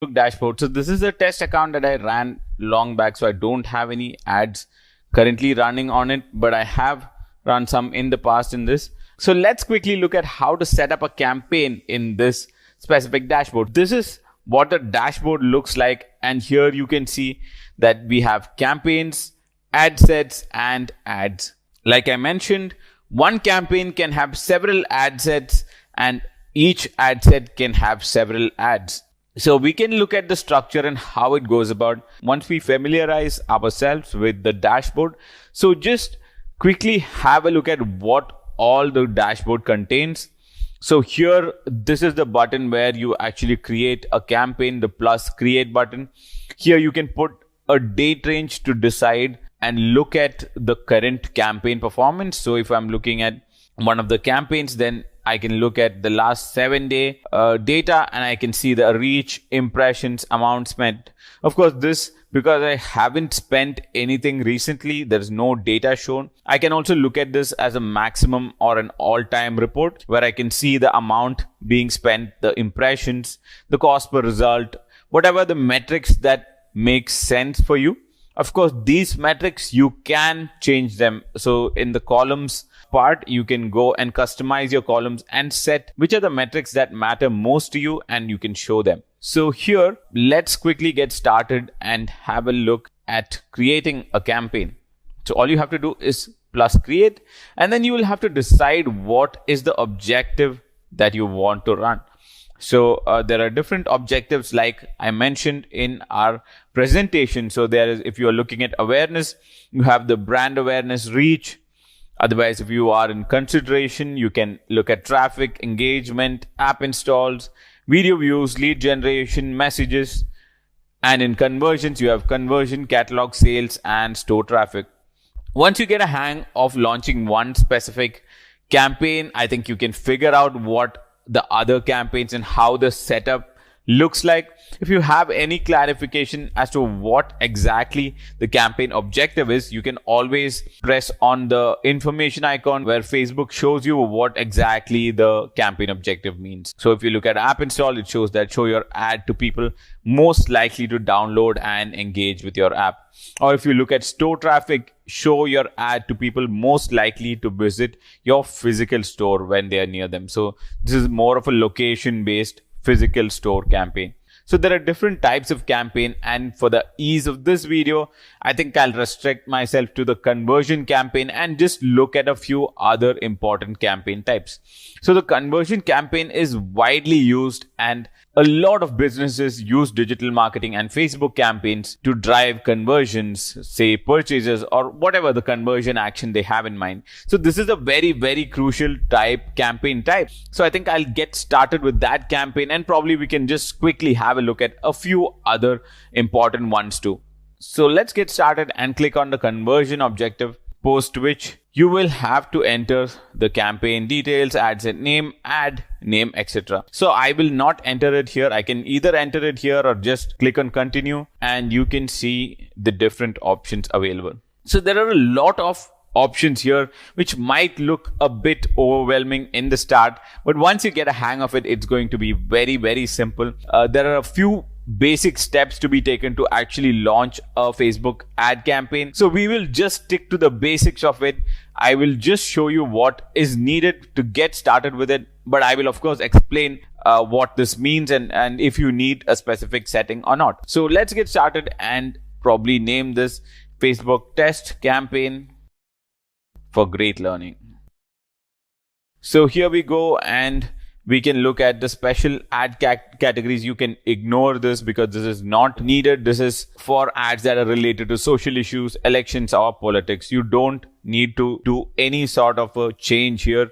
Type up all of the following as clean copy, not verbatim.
Dashboard. So this is a test account that I ran long back, so I don't have any ads currently running on it, but I have run some in the past in this. So let's quickly look at how to set up a campaign in this specific dashboard. This is what the dashboard looks like, and here you can see that we have campaigns, ad sets, and ads. Like I mentioned, one campaign can have several ad sets, and each ad set can have several ads. So we can look at the structure and how it goes about once we familiarize ourselves with the dashboard. So just quickly have a look at what all the dashboard contains. So here, this is the button where you actually create a campaign, the plus create button. Here you can put a date range to decide and look at the current campaign performance. So if I'm looking at one of the campaigns, then I can look at the last 7-day data, and I can see the reach, impressions, amount spent. Of course, this, because I haven't spent anything recently, there's no data shown. I can also look at this as a maximum or an all-time report where I can see the amount being spent, the impressions, the cost per result, whatever the metrics that make sense for you. Of course, these metrics, you can change them. So in the columns part, you can go and customize your columns and set which are the metrics that matter most to you, and you can show them. So here, let's quickly get started and have a look at creating a campaign. So all you have to do is plus create, and then you will have to decide what is the objective that you want to run. So there are different objectives like I mentioned in our presentation. So there is, if you are looking at awareness, you have the brand awareness, reach. Otherwise, if you are in consideration, you can look at traffic, engagement, app installs, video views, lead generation, messages. And in conversions, you have conversion, catalog sales, and store traffic. Once you get a hang of launching one specific campaign, I think you can figure out what the other campaigns and how the setup looks like. If you have any clarification as to what exactly the campaign objective is, you can always press on the information icon where Facebook shows you what exactly the campaign objective means. So if you look at app install, it shows that show your ad to people most likely to download and engage with your app. Or if you look at store traffic, show your ad to people most likely to visit your physical store when they are near them. So this is more of a location based physical store campaign. So there are different types of campaign, and for the ease of this video, I think I'll restrict myself to the conversion campaign and just look at a few other important campaign types. So the conversion campaign is widely used, and a lot of businesses use digital marketing and Facebook campaigns to drive conversions, say purchases or whatever the conversion action they have in mind. So this is a very, very crucial campaign type. So I think I'll get started with that campaign, and probably we can just quickly have a look at a few other important ones too. So let's get started and click on the conversion objective, post which you will have to enter the campaign details, ad set name, ad name, etc. So I will not enter it here. I can either enter it here or just click on continue, and you can see the different options available. So there are a lot of options here which might look a bit overwhelming in the start, but once you get a hang of it, it's going to be very, very simple. There are a few basic steps to be taken to actually launch a Facebook ad campaign. So we will just stick to the basics of it. I will just show you what is needed to get started with it, but I will of course explain what this means and if you need a specific setting or not. So let's get started and probably name this Facebook test campaign for great learning. So here we go, and we can look at the special ad categories. You can ignore this because this is not needed. This is for ads that are related to social issues, elections, or politics. You don't need to do any sort of a change here.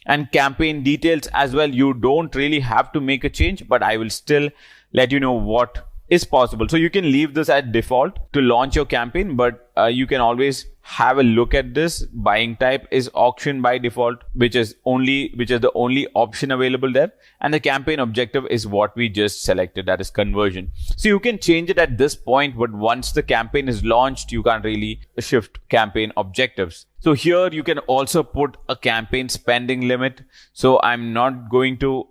And campaign details as well, you don't really have to make a change, but I will still let you know what is possible. So you can leave this at default to launch your campaign, but you can always have a look at this. Buying type is auction by default, which is the only option available there. And the campaign objective is what we just selected, that is conversion. So you can change it at this point, but once the campaign is launched, you can't really shift campaign objectives. So here you can also put a campaign spending limit. So I'm not going to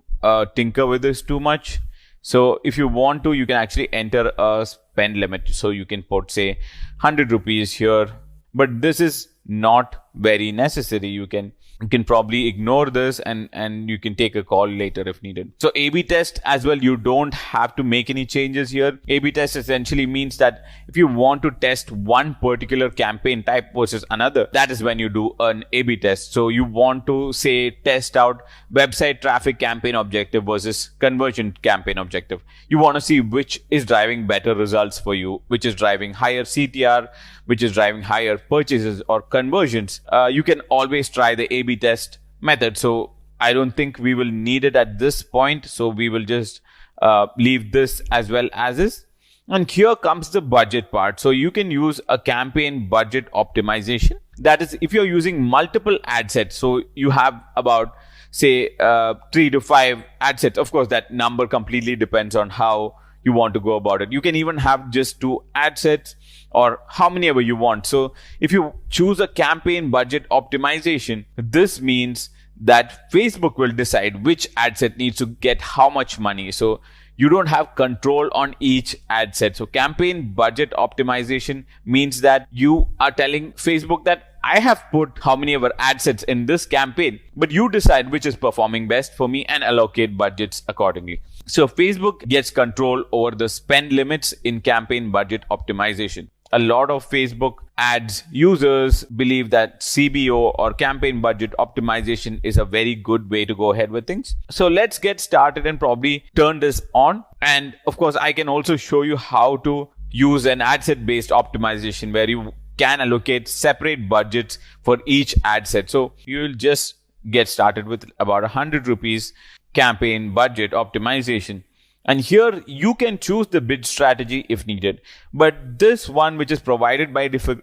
tinker with this too much. So if you want to, you can actually enter a spend limit. So you can put, say, 100 rupees here, but this is not very necessary. You can probably ignore this and you can take a call later if needed. So A/B test as well, you don't have to make any changes here. A/B test essentially means that if you want to test one particular campaign type versus another, that is when you do an A/B test. So you want to, say, test out website traffic campaign objective versus conversion campaign objective. You want to see which is driving better results for you, which is driving higher CTR, which is driving higher purchases or conversions. You can always try the A/B test method. So I don't think we will need it at this point. So we will just leave this as well as is. And here comes the budget part. So you can use a campaign budget optimization. That is, if you're using multiple ad sets, so you have about, say, 3 to 5 ad sets. Of course, that number completely depends on how you want to go about it. You can even have just 2 ad sets or how many ever you want. So if you choose a campaign budget optimization, this means that Facebook will decide which ad set needs to get how much money. So you don't have control on each ad set. So campaign budget optimization means that you are telling Facebook that I have put how many ever ad sets in this campaign, but you decide which is performing best for me and allocate budgets accordingly. So Facebook gets control over the spend limits in campaign budget optimization. A lot of Facebook ads users believe that CBO or campaign budget optimization is a very good way to go ahead with things. So let's get started and probably turn this on. And of course, I can also show you how to use an ad set based optimization where you can allocate separate budgets for each ad set. So you'll just get started with about 100 rupees campaign budget optimization. And here you can choose the bid strategy if needed. But this one which is provided by default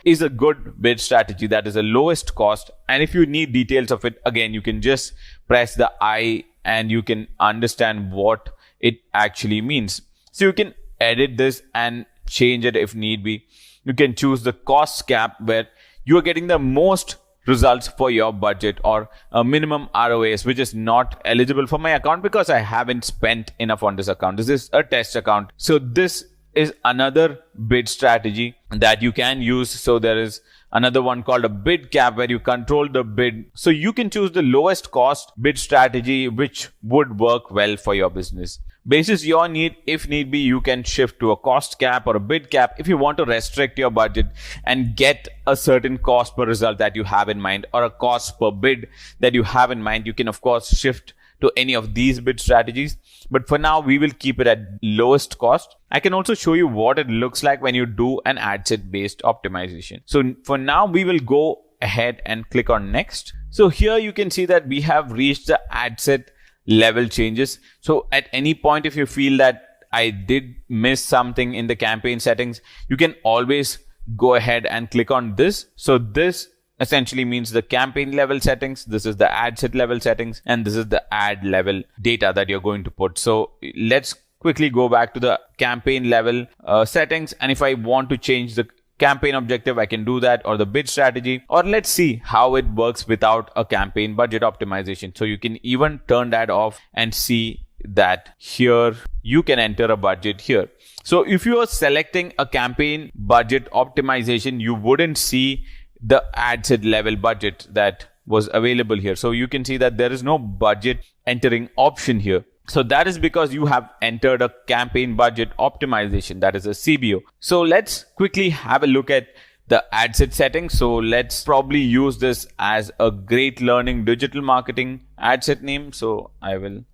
is a good bid strategy. That is the lowest cost. And if you need details of it, again, you can just press the I and you can understand what it actually means. So you can edit this and change it if need be. You can choose the cost cap where you are getting the most results for your budget, or a minimum ROAS, which is not eligible for my account because I haven't spent enough on this account. This is a test account. So this is another bid strategy that you can use. So there is another one called a bid cap where you control the bid. So you can choose the lowest cost bid strategy, which would work well for your business. Basis your need, if need be, you can shift to a cost cap or a bid cap if you want to restrict your budget and get a certain cost per result that you have in mind, or a cost per bid that you have in mind. You can, of course, shift to any of these bid strategies. But for now, we will keep it at lowest cost. I can also show you what it looks like when you do an ad set based optimization. So for now, we will go ahead and click on next. So here you can see that we have reached the ad set level changes. So at any point, if you feel that I did miss something in the campaign settings, you can always go ahead and click on this. So this essentially means the campaign level settings. This is the ad set level settings, and this is the ad level data that you're going to put. So let's quickly go back to the campaign level settings. And if I want to change the campaign objective, I can do that, or the bid strategy, or let's see how it works without a campaign budget optimization. So you can even turn that off and see that here you can enter a budget here. So if you are selecting a campaign budget optimization, you wouldn't see the ad set level budget that was available here. So you can see that there is no budget entering option here. So that is because you have entered a campaign budget optimization, that is a CBO. So let's quickly have a look at the ad set settings. So let's probably use this as a Great Learning Digital Marketing ad set name. So I will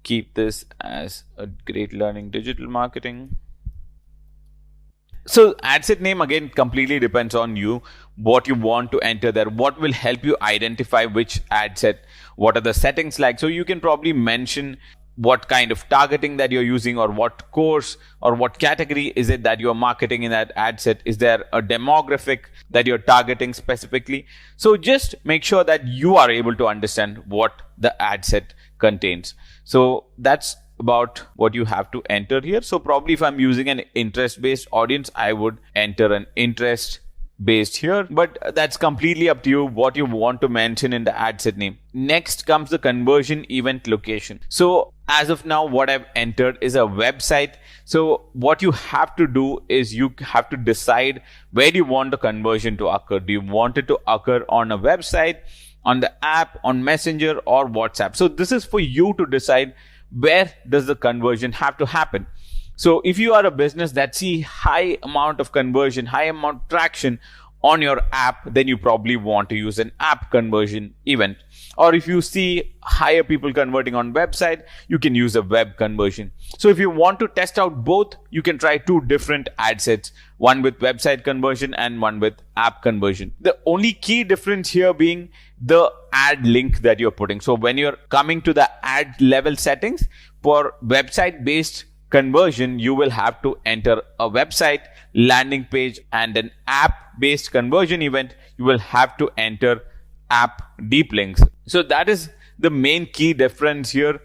keep this as a Great Learning Digital Marketing. So ad set name again completely depends on you, what you want to enter there, what will help you identify which ad set, what are the settings like. So you can probably mention what kind of targeting that you're using, or what course or what category is it that you're marketing in that ad set. Is there a demographic that you're targeting specifically? So just make sure that you are able to understand what the ad set contains. So that's about what you have to enter here. So probably if I'm using an interest based audience, I would enter an interest based here, but that's completely up to you what you want to mention in the ad set name. Next comes the conversion event location. So as of now, what I've entered is a website. So what you have to do is you have to decide where do you want the conversion to occur. Do you want it to occur on a website, on the app, on Messenger, or WhatsApp? So this is for you to decide where does the conversion have to happen. So if you are a business that see high amount of conversion, high amount of traction on your app, then you probably want to use an app conversion event. Or if you see higher people converting on website, you can use a web conversion. So if you want to test out both, you can try two different ad sets, one with website conversion and one with app conversion. The only key difference here being the ad link that you're putting. So when you're coming to the ad level settings for website based conversion, you will have to enter a website landing page, and an app based conversion event, you will have to enter app deep links. So that is the main key difference here.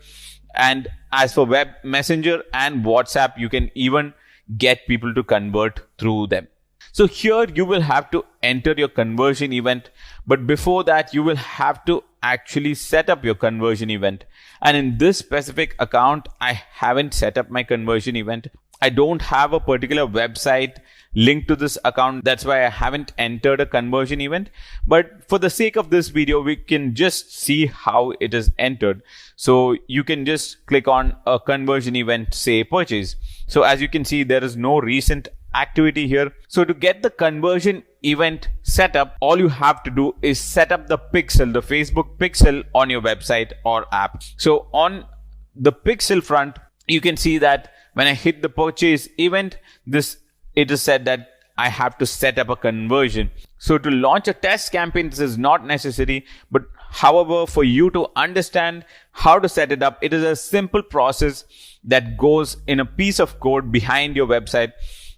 And as for web messenger and WhatsApp, you can even get people to convert through them. So here you will have to enter your conversion event, but before that you will have to actually set up your conversion event. And in this specific account, I haven't set up my conversion event. I don't have a particular website linked to this account. That's why I haven't entered a conversion event. But for the sake of this video, we can just see how it is entered. So you can just click on a conversion event, say purchase. So as you can see, there is no recent activity here. So to get the conversion event set up, all you have to do is set up the pixel, the Facebook pixel on your website or app. So on the pixel front, you can see that when I hit the purchase event, it is said that I have to set up a conversion. So to launch a test campaign, this is not necessary. But however, for you to understand how to set it up, it is a simple process that goes in a piece of code behind your website.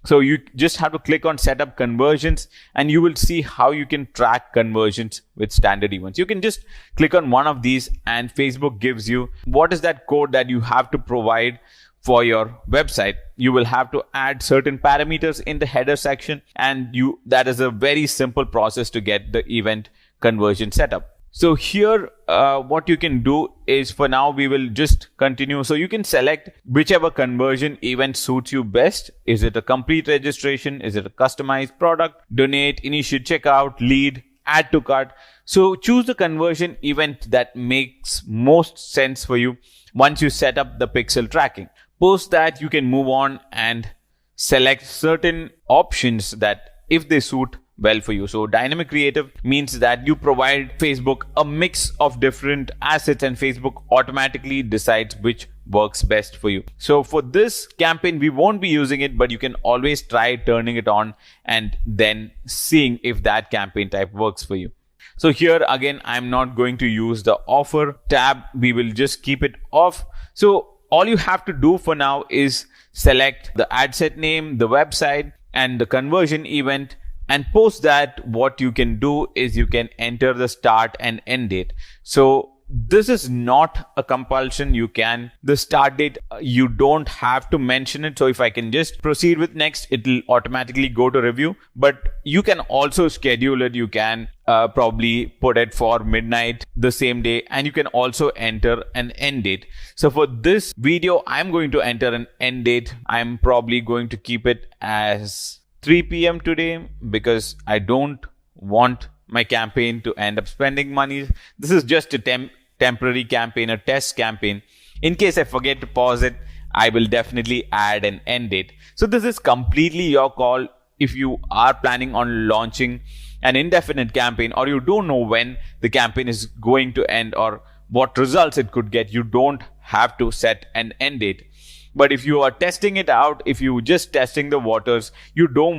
So you just have to click on setup conversions and you will see how you can track conversions with standard events. You can just click on one of these and Facebook gives you what is that code that you have to provide for your website. You will have to add certain parameters in the header section, and that is a very simple process to get the event conversion set up. So here, what you can do is, for now, we will just continue. So you can select whichever conversion event suits you best. Is it a complete registration? Is it a customized product? Donate, initiate checkout, lead, add to cart. So choose the conversion event that makes most sense for you once you set up the pixel tracking. Post that, you can move on and select certain options that if they suit well for you. So dynamic creative means that you provide Facebook a mix of different assets and Facebook automatically decides which works best for you. So for this campaign, we won't be using it, but you can always try turning it on and then seeing if that campaign type works for you. So here again, I'm not going to use the offer tab. We will just keep it off. So all you have to do for now is select the ad set name, the website, and the conversion event. And post that, what you can do is you can enter the start and end date. So this is not a compulsion. The start date, you don't have to mention it. So if I can just proceed with next, it will automatically go to review. But you can also schedule it. You can probably put it for midnight the same day, and you can also enter an end date. So for this video, I'm going to enter an end date. I'm probably going to keep it as 3 p.m. today because I don't want my campaign to end up spending money. This is just a temporary campaign, a test campaign. In case I forget to pause it, I will definitely add an end date. So this is completely your call. If you are planning on launching an indefinite campaign, or you don't know when the campaign is going to end or what results it could get, you don't have to set an end date. But if you are testing it out, if you just testing the waters, you don't